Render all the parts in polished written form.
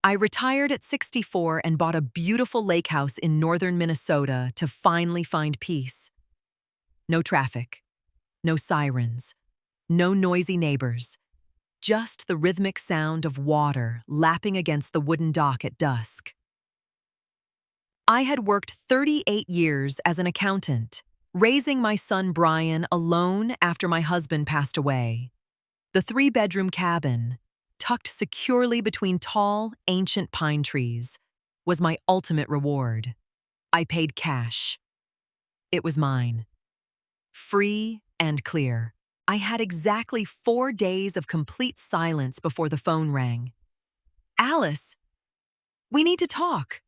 I retired at 64 and bought a beautiful lake house in northern Minnesota to finally find peace. No traffic, no sirens, no noisy neighbors, just the rhythmic sound of water lapping against the wooden dock at dusk. I had worked 38 years as an accountant, raising my son Brian alone after my husband passed away. The three-bedroom cabin, tucked securely between tall, ancient pine trees, was my ultimate reward. I paid cash. It was mine. Free and clear. I had exactly 4 days of complete silence before the phone rang. "Alice, we need to talk."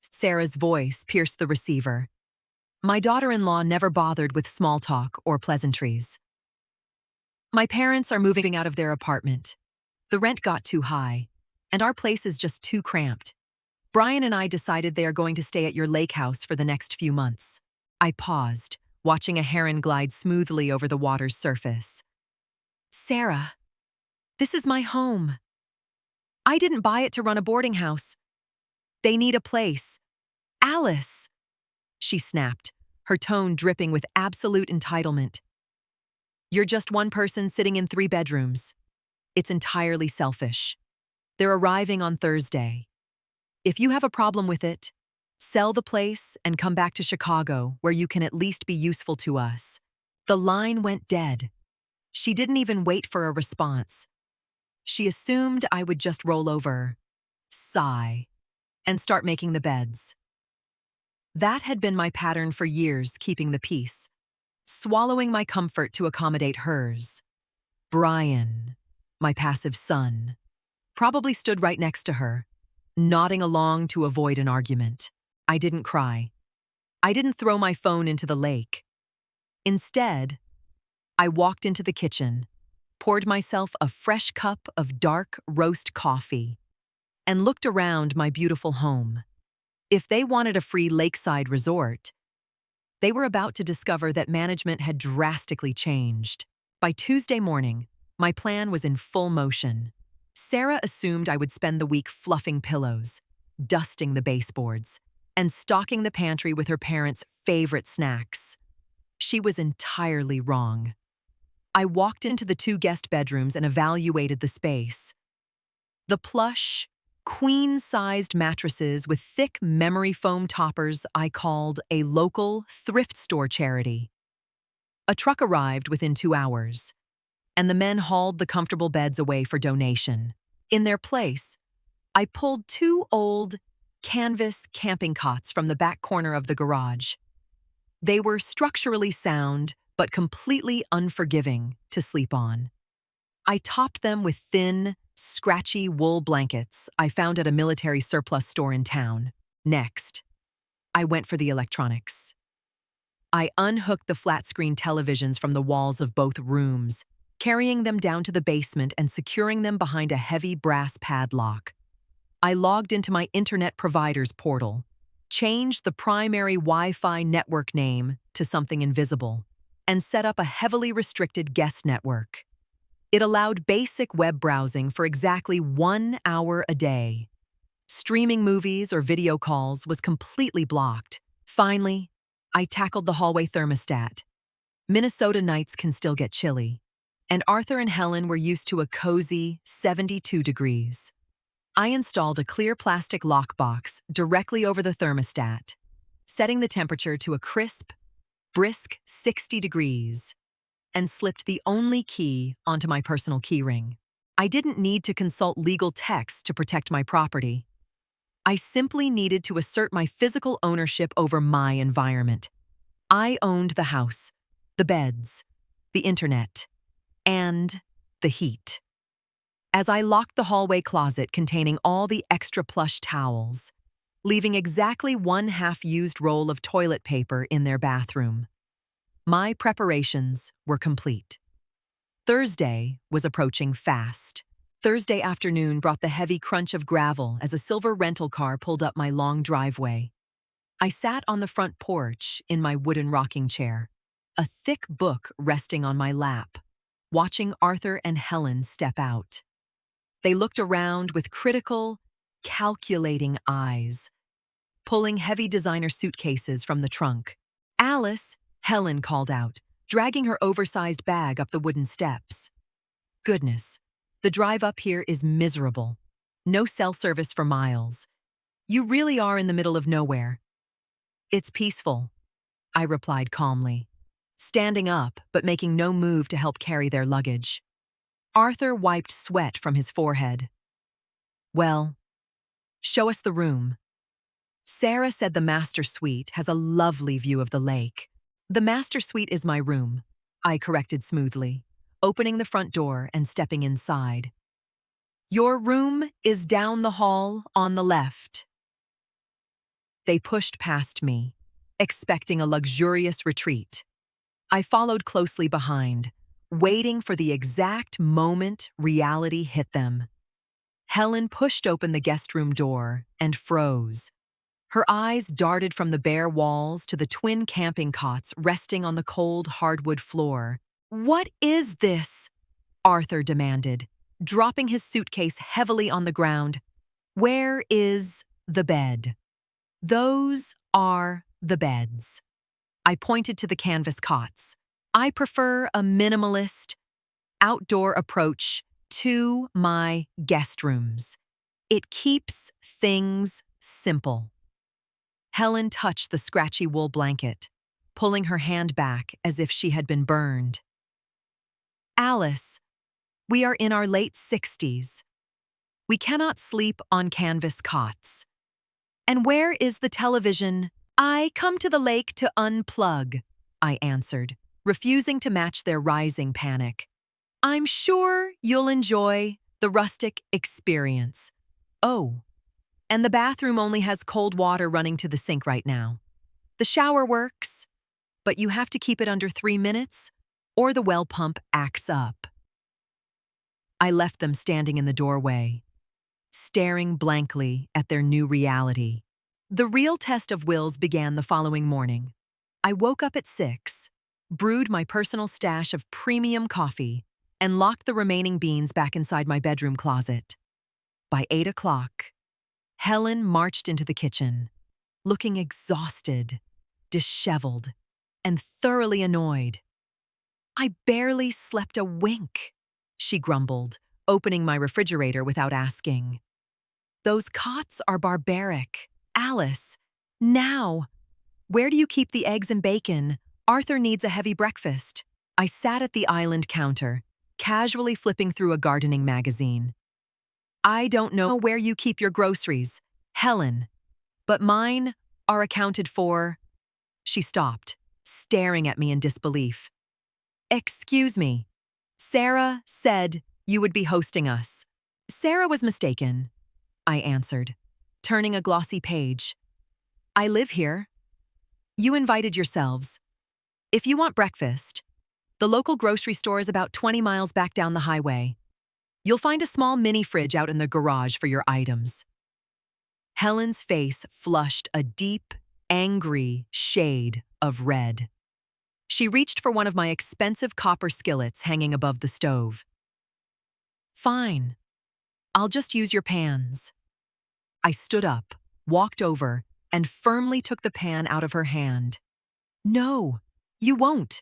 Sarah's voice pierced the receiver. My daughter-in-law never bothered with small talk or pleasantries. "My parents are moving out of their apartment. The rent got too high, and our place is just too cramped. Brian and I decided they are going to stay at your lake house for the next few months." I paused, watching a heron glide smoothly over the water's surface. "Sarah, this is my home. I didn't buy it to run a boarding house. They need a place. Alice," she snapped, her tone dripping with absolute entitlement. "You're just one person sitting in 3 bedrooms. It's entirely selfish. They're arriving on Thursday. If you have a problem with it, sell the place and come back to Chicago where you can at least be useful to us." The line went dead. She didn't even wait for a response. She assumed I would just roll over, sigh, and start making the beds. That had been my pattern for years, keeping the peace, swallowing my comfort to accommodate hers. Brian, my passive son, probably stood right next to her, nodding along to avoid an argument. I didn't cry. I didn't throw my phone into the lake. Instead, I walked into the kitchen, poured myself a fresh cup of dark roast coffee, and looked around my beautiful home. If they wanted a free lakeside resort, they were about to discover that management had drastically changed. By Tuesday morning, my plan was in full motion. Sarah assumed I would spend the week fluffing pillows, dusting the baseboards, and stocking the pantry with her parents' favorite snacks. She was entirely wrong. I walked into the 2 guest bedrooms and evaluated the space. The plush, queen-sized mattresses with thick memory foam toppers I called a local thrift store charity. A truck arrived within 2 hours, and the men hauled the comfortable beds away for donation. In their place, I pulled 2 old canvas camping cots from the back corner of the garage. They were structurally sound, but completely unforgiving to sleep on. I topped them with thin, scratchy wool blankets I found at a military surplus store in town. Next, I went for the electronics. I unhooked the flat-screen televisions from the walls of both rooms, carrying them down to the basement and securing them behind a heavy brass padlock. I logged into my internet provider's portal, changed the primary Wi-Fi network name to something invisible, and set up a heavily restricted guest network. It allowed basic web browsing for exactly 1 hour a day. Streaming movies or video calls was completely blocked. Finally, I tackled the hallway thermostat. Minnesota nights can still get chilly, and Arthur and Helen were used to a cozy 72 degrees. I installed a clear plastic lockbox directly over the thermostat, setting the temperature to a crisp, brisk 60 degrees, and slipped the only key onto my personal keyring. I didn't need to consult legal text to protect my property. I simply needed to assert my physical ownership over my environment. I owned the house, the beds, the internet, and the heat. As I locked the hallway closet containing all the extra plush towels, leaving exactly 1 half-used roll of toilet paper in their bathroom, my preparations were complete. Thursday was approaching fast. Thursday afternoon brought the heavy crunch of gravel as a silver rental car pulled up my long driveway. I sat on the front porch in my wooden rocking chair, a thick book resting on my lap, watching Arthur and Helen step out. They looked around with critical, calculating eyes, pulling heavy designer suitcases from the trunk. "Alice," Helen called out, dragging her oversized bag up the wooden steps. Goodness, the drive up here is miserable. No cell service for miles. You really are in the middle of nowhere. "It's peaceful," I replied calmly, standing up but making no move to help carry their luggage. Arthur wiped sweat from his forehead. "Well, show us the room." Sarah said the master suite has a lovely view of the lake. "The master suite is my room," I corrected smoothly, opening the front door and stepping inside. "Your room is down the hall on the left." They pushed past me, expecting a luxurious retreat. I followed closely behind, waiting for the exact moment reality hit them. Helen pushed open the guest room door and froze. Her eyes darted from the bare walls to the twin camping cots resting on the cold hardwood floor. "What is this?" Arthur demanded, dropping his suitcase heavily on the ground. "Where is the bed?" "Those are the beds." I pointed to the canvas cots. "I prefer a minimalist, outdoor approach to my guest rooms. It keeps things simple." Helen touched the scratchy wool blanket, pulling her hand back as if she had been burned. "Alice, we are in our late 60s. We cannot sleep on canvas cots. And where is the television?" "I come to the lake to unplug," I answered, refusing to match their rising panic. "I'm sure you'll enjoy the rustic experience." "Oh, and the bathroom only has cold water running to the sink right now. The shower works, but you have to keep it under 3 minutes or the well pump acts up." I left them standing in the doorway, staring blankly at their new reality. The real test of wills began the following morning. I woke up at 6, brewed my personal stash of premium coffee, and locked the remaining beans back inside my bedroom closet. By 8 o'clock, Helen marched into the kitchen, looking exhausted, disheveled, and thoroughly annoyed. "I barely slept a wink," she grumbled, opening my refrigerator without asking. "Those cots are barbaric. Alice, now! Where do you keep the eggs and bacon? Arthur needs a heavy breakfast." I sat at the island counter, casually flipping through a gardening magazine. "I don't know where you keep your groceries, Helen, but mine are accounted for." She stopped, staring at me in disbelief. "Excuse me. Sarah said you would be hosting us." "Sarah was mistaken," I answered, turning a glossy page. "I live here. You invited yourselves. If you want breakfast, the local grocery store is about 20 miles back down the highway. You'll find a small mini fridge out in the garage for your items." Helen's face flushed a deep, angry shade of red. She reached for one of my expensive copper skillets hanging above the stove. "Fine. I'll just use your pans." I stood up, walked over, and firmly took the pan out of her hand. "No, you won't.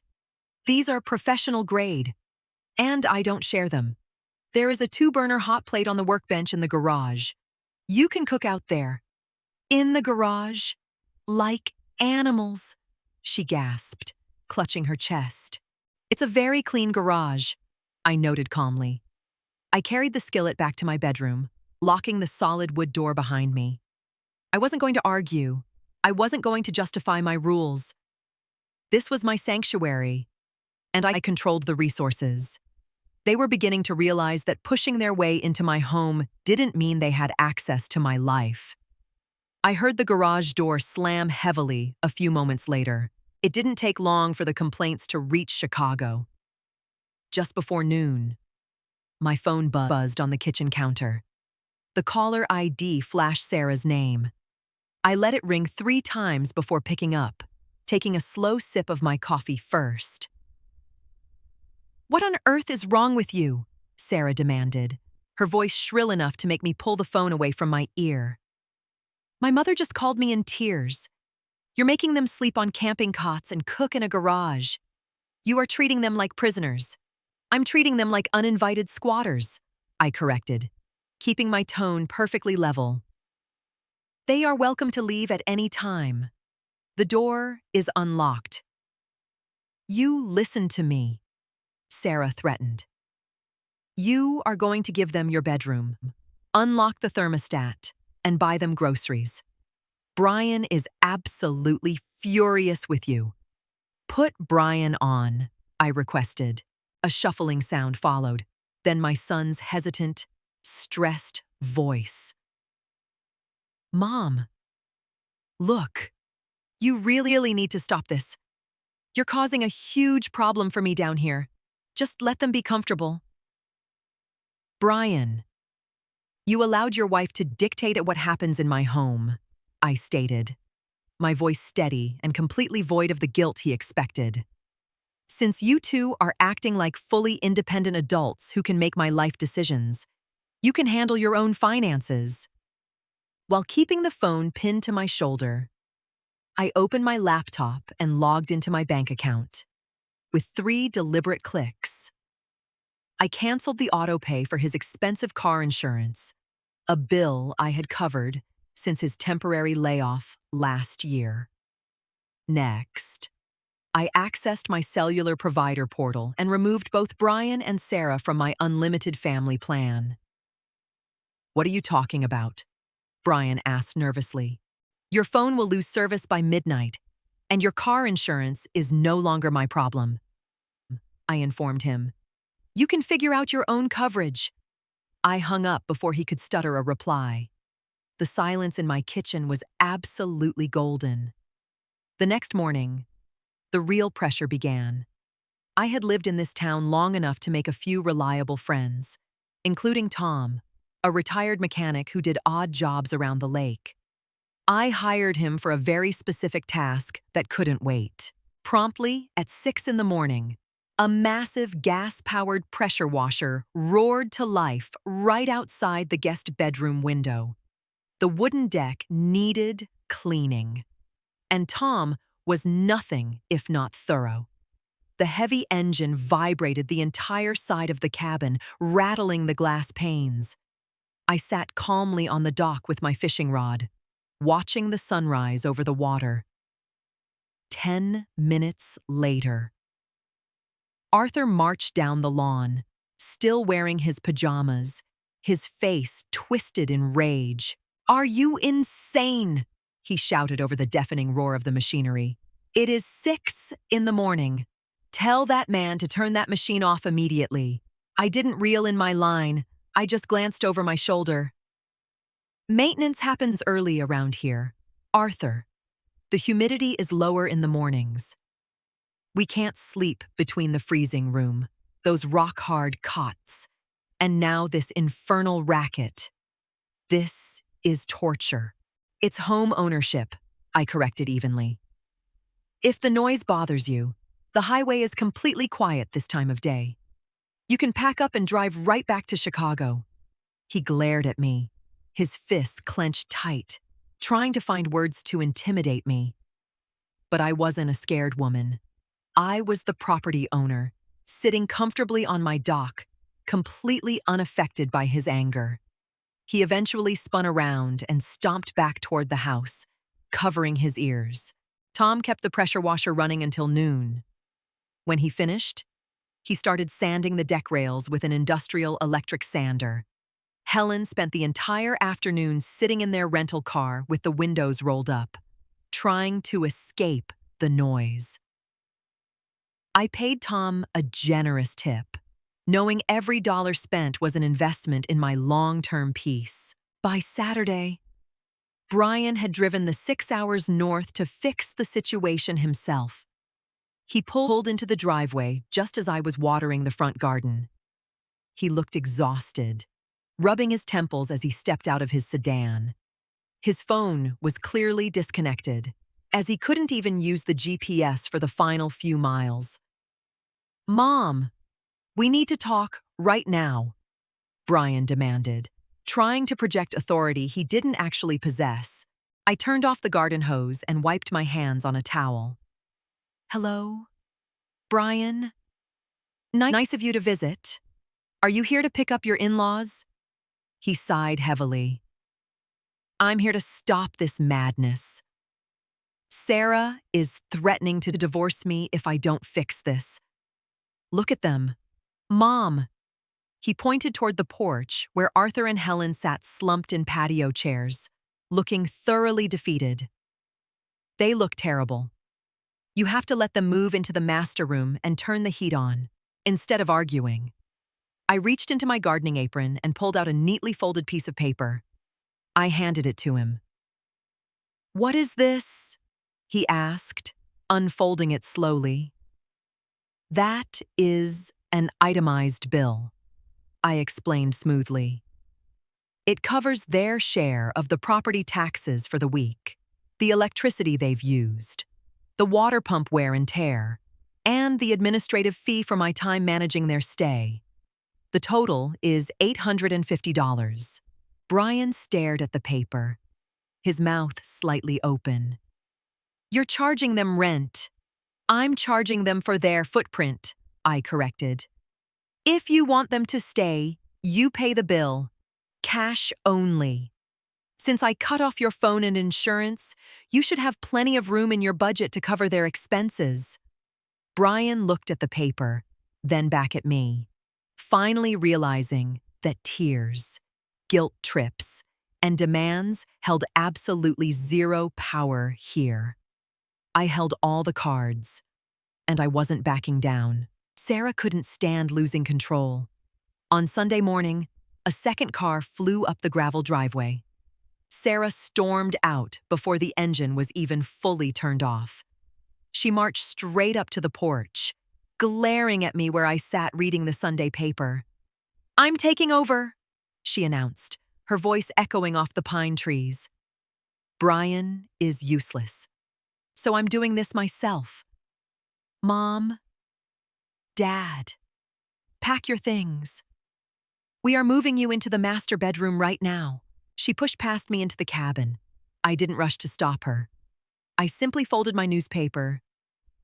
These are professional grade, and I don't share them. There is a 2-burner hot plate on the workbench in the garage. You can cook out there." "In the garage? Like animals," she gasped, clutching her chest. "It's a very clean garage," I noted calmly. I carried the skillet back to my bedroom, locking the solid wood door behind me. I wasn't going to argue. I wasn't going to justify my rules. This was my sanctuary, and I controlled the resources. They were beginning to realize that pushing their way into my home didn't mean they had access to my life. I heard the garage door slam heavily a few moments later. It didn't take long for the complaints to reach Chicago. Just before noon, my phone buzzed on the kitchen counter. The caller ID flashed Sarah's name. I let it ring 3 times before picking up, taking a slow sip of my coffee first. "What on earth is wrong with you?" Sarah demanded, her voice shrill enough to make me pull the phone away from my ear. My mother just called me in tears. You're making them sleep on camping cots and cook in a garage. You are treating them like prisoners. I'm treating them like uninvited squatters, I corrected, keeping my tone perfectly level. They are welcome to leave at any time. The door is unlocked. You listen to me, Sarah threatened. You are going to give them your bedroom, unlock the thermostat, and buy them groceries. Brian is absolutely furious with you. Put Brian on, I requested. A shuffling sound followed, then my son's hesitant, stressed voice. Mom, look, you really need to stop this. You're causing a huge problem for me down here. Just let them be comfortable. Brian, you allowed your wife to dictate at what happens in my home, I stated, my voice steady and completely void of the guilt he expected. Since you two are acting like fully independent adults who can make my life decisions, you can handle your own finances. While keeping the phone pinned to my shoulder, I opened my laptop and logged into my bank account. With 3 deliberate clicks, I canceled the autopay for his expensive car insurance, a bill I had covered since his temporary layoff last year. Next, I accessed my cellular provider portal and removed both Brian and Sarah from my unlimited family plan. What are you talking about? Brian asked nervously. Your phone will lose service by midnight, and your car insurance is no longer my problem, I informed him. You can figure out your own coverage. I hung up before he could stutter a reply. The silence in my kitchen was absolutely golden. The next morning, the real pressure began. I had lived in this town long enough to make a few reliable friends, including Tom, a retired mechanic who did odd jobs around the lake. I hired him for a very specific task that couldn't wait. Promptly, at 6 in the morning, a massive gas-powered pressure washer roared to life right outside the guest bedroom window. The wooden deck needed cleaning, and Tom was nothing if not thorough. The heavy engine vibrated the entire side of the cabin, rattling the glass panes. I sat calmly on the dock with my fishing rod, watching the sunrise over the water. 10 minutes later, Arthur marched down the lawn, still wearing his pajamas, his face twisted in rage. "Are you insane?" he shouted over the deafening roar of the machinery. "It is 6 in the morning. Tell that man to turn that machine off immediately." I didn't reel in my line. I just glanced over my shoulder. "Maintenance happens early around here. Arthur, the humidity is lower in the mornings. We can't sleep between the freezing room, those rock-hard cots, and now this infernal racket. This is torture. It's home ownership," I corrected evenly. "If the noise bothers you, the highway is completely quiet this time of day. You can pack up and drive right back to Chicago." He glared at me, his fists clenched tight, trying to find words to intimidate me. But I wasn't a scared woman. I was the property owner, sitting comfortably on my dock, completely unaffected by his anger. He eventually spun around and stomped back toward the house, covering his ears. Tom kept the pressure washer running until noon. When he finished, he started sanding the deck rails with an industrial electric sander. Helen spent the entire afternoon sitting in their rental car with the windows rolled up, trying to escape the noise. I paid Tom a generous tip, knowing every dollar spent was an investment in my long-term peace. By Saturday, Brian had driven the 6 hours north to fix the situation himself. He pulled into the driveway just as I was watering the front garden. He looked exhausted, rubbing his temples as he stepped out of his sedan. His phone was clearly disconnected, as he couldn't even use the GPS for the final few miles. "Mom, we need to talk right now," Brian demanded, trying to project authority he didn't actually possess. I turned off the garden hose and wiped my hands on a towel. Hello? Brian? Nice of you to visit. Are you here to pick up your in-laws? He sighed heavily. I'm here to stop this madness. Sarah is threatening to divorce me if I don't fix this. Look at them. Mom! He pointed toward the porch where Arthur and Helen sat slumped in patio chairs, looking thoroughly defeated. They look terrible. You have to let them move into the master room and turn the heat on, instead of arguing. I reached into my gardening apron and pulled out a neatly folded piece of paper. I handed it to him. What is this? He asked, unfolding it slowly. That is an itemized bill, I explained smoothly. It covers their share of the property taxes for the week, the electricity they've used, the water pump wear and tear, and the administrative fee for my time managing their stay. The total is $850. Brian stared at the paper, his mouth slightly open. You're charging them rent. I'm charging them for their footprint, I corrected. If you want them to stay, you pay the bill. Cash only. Since I cut off your phone and insurance, you should have plenty of room in your budget to cover their expenses. Brian looked at the paper, then back at me, finally realizing that tears, guilt trips, and demands held absolutely zero power here. I held all the cards, and I wasn't backing down. Sarah couldn't stand losing control. On Sunday morning, a second car flew up the gravel driveway. Sarah stormed out before the engine was even fully turned off. She marched straight up to the porch, glaring at me where I sat reading the Sunday paper. I'm taking over, she announced, her voice echoing off the pine trees. Brian is useless, so I'm doing this myself. Mom, Dad, pack your things. We are moving you into the master bedroom right now. She pushed past me into the cabin. I didn't rush to stop her. I simply folded my newspaper,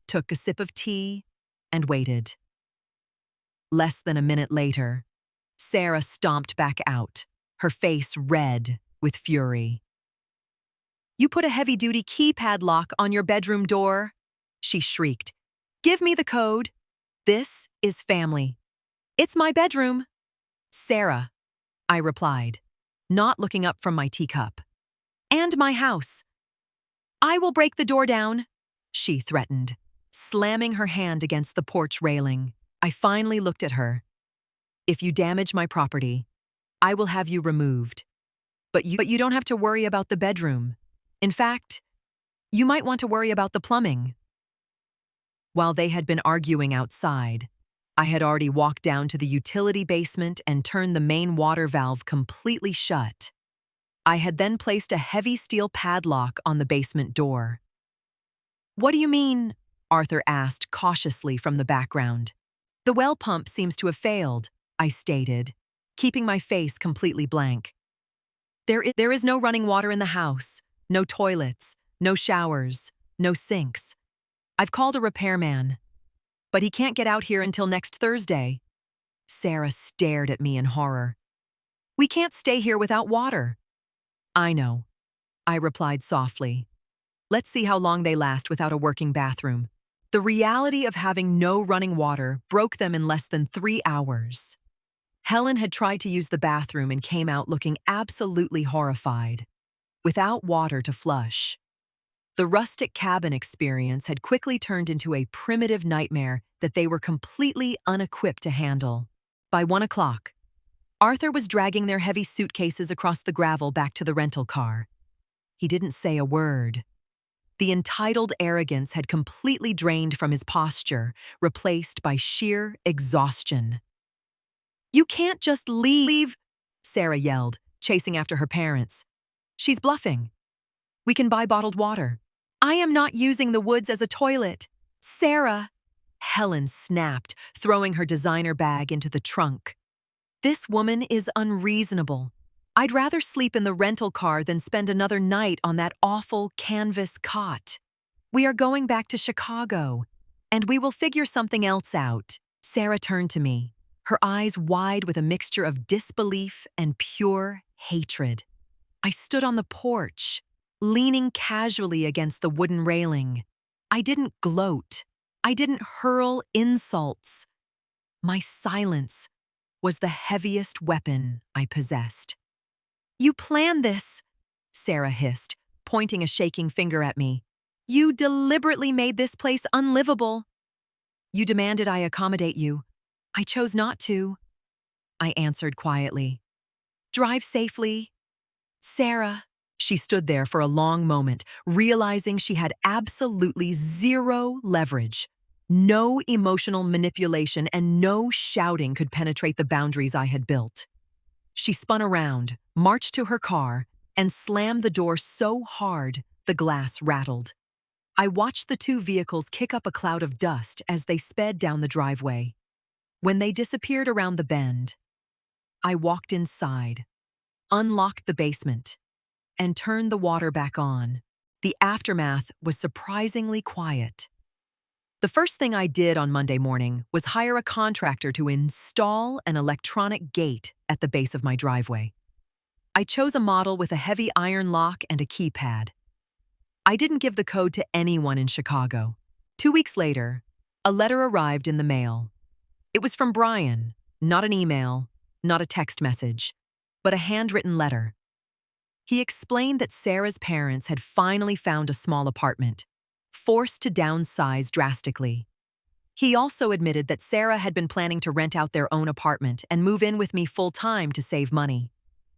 took a sip of tea, and waited. Less than a minute later, Sarah stomped back out, her face red with fury. You put a heavy-duty keypad lock on your bedroom door, she shrieked. Give me the code. This is family. It's my bedroom. Sarah, I replied, not looking up from my teacup. And my house. I will break the door down, she threatened, slamming her hand against the porch railing. I finally looked at her. If you damage my property, I will have you removed. But you don't have to worry about the bedroom. In fact, you might want to worry about the plumbing. While they had been arguing outside, I had already walked down to the utility basement and turned the main water valve completely shut. I had then placed a heavy steel padlock on the basement door. What do you mean? Arthur asked cautiously from the background. The well pump seems to have failed, I stated, keeping my face completely blank. There is no running water in the house, no toilets, no showers, no sinks. I've called a repairman, but he can't get out here until next Thursday. Sarah stared at me in horror. We can't stay here without water. I know, I replied softly. Let's see how long they last without a working bathroom. The reality of having no running water broke them in less than 3 hours. Helen had tried to use the bathroom and came out looking absolutely horrified, without water to flush. The rustic cabin experience had quickly turned into a primitive nightmare that they were completely unequipped to handle. By 1 o'clock, Arthur was dragging their heavy suitcases across the gravel back to the rental car. He didn't say a word. The entitled arrogance had completely drained from his posture, replaced by sheer exhaustion. You can't just leave, Sarah yelled, chasing after her parents. She's bluffing. We can buy bottled water. I am not using the woods as a toilet. Sarah, Helen snapped, throwing her designer bag into the trunk. This woman is unreasonable. I'd rather sleep in the rental car than spend another night on that awful canvas cot. We are going back to Chicago, and we will figure something else out. Sarah turned to me, her eyes wide with a mixture of disbelief and pure hatred. I stood on the porch, leaning casually against the wooden railing. I didn't gloat. I didn't hurl insults. My silence was the heaviest weapon I possessed. "You planned this," Sarah hissed, pointing a shaking finger at me. "You deliberately made this place unlivable." "You demanded I accommodate you. I chose not to," I answered quietly. "Drive safely." "Sarah." She stood there for a long moment, realizing she had absolutely zero leverage. No emotional manipulation and no shouting could penetrate the boundaries I had built. She spun around, marched to her car, and slammed the door so hard the glass rattled. I watched the two vehicles kick up a cloud of dust as they sped down the driveway. When they disappeared around the bend, I walked inside, unlocked the basement, and turned the water back on. The aftermath was surprisingly quiet. The first thing I did on Monday morning was hire a contractor to install an electronic gate at the base of my driveway. I chose a model with a heavy iron lock and a keypad. I didn't give the code to anyone in Chicago. 2 weeks later, a letter arrived in the mail. It was from Brian, not an email, not a text message, but a handwritten letter. He explained that Sarah's parents had finally found a small apartment, forced to downsize drastically. He also admitted that Sarah had been planning to rent out their own apartment and move in with me full-time to save money.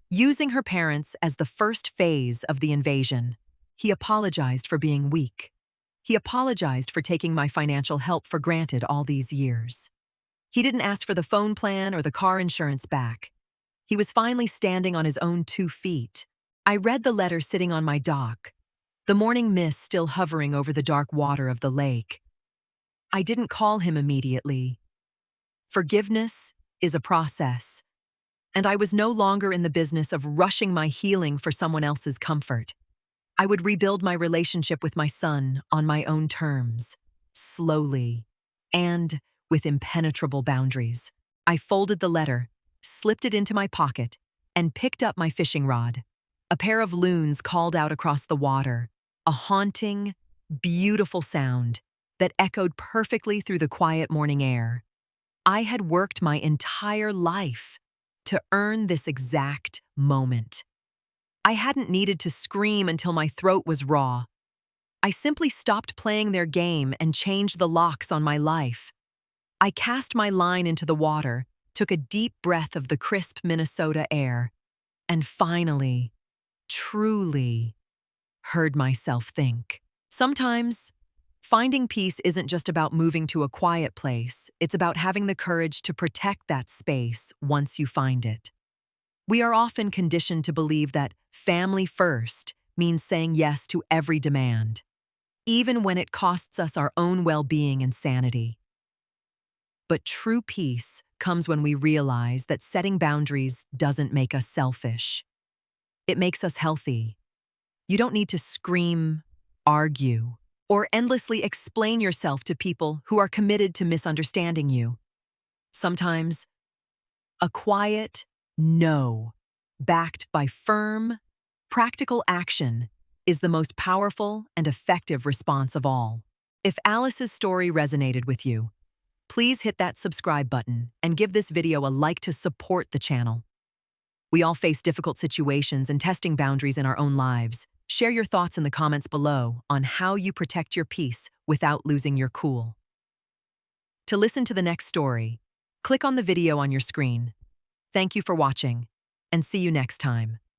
Using her parents as the first phase of the invasion, he apologized for being weak. He apologized for taking my financial help for granted all these years. He didn't ask for the phone plan or the car insurance back. He was finally standing on his own 2 feet. I read the letter sitting on my dock, the morning mist still hovering over the dark water of the lake. I didn't call him immediately. Forgiveness is a process, and I was no longer in the business of rushing my healing for someone else's comfort. I would rebuild my relationship with my son on my own terms, slowly, and with impenetrable boundaries. I folded the letter, slipped it into my pocket, and picked up my fishing rod. A pair of loons called out across the water, a haunting, beautiful sound that echoed perfectly through the quiet morning air. I had worked my entire life to earn this exact moment. I hadn't needed to scream until my throat was raw. I simply stopped playing their game and changed the locks on my life. I cast my line into the water, took a deep breath of the crisp Minnesota air, and finally, truly, heard myself think. Sometimes, finding peace isn't just about moving to a quiet place, it's about having the courage to protect that space once you find it. We are often conditioned to believe that family first means saying yes to every demand, even when it costs us our own well-being and sanity. But true peace comes when we realize that setting boundaries doesn't make us selfish. It makes us healthy. You don't need to scream, argue, or endlessly explain yourself to people who are committed to misunderstanding you. Sometimes, a quiet no, backed by firm, practical action, is the most powerful and effective response of all. If Alice's story resonated with you, please hit that subscribe button and give this video a like to support the channel. We all face difficult situations and testing boundaries in our own lives. Share your thoughts in the comments below on how you protect your peace without losing your cool. To listen to the next story, click on the video on your screen. Thank you for watching, and see you next time.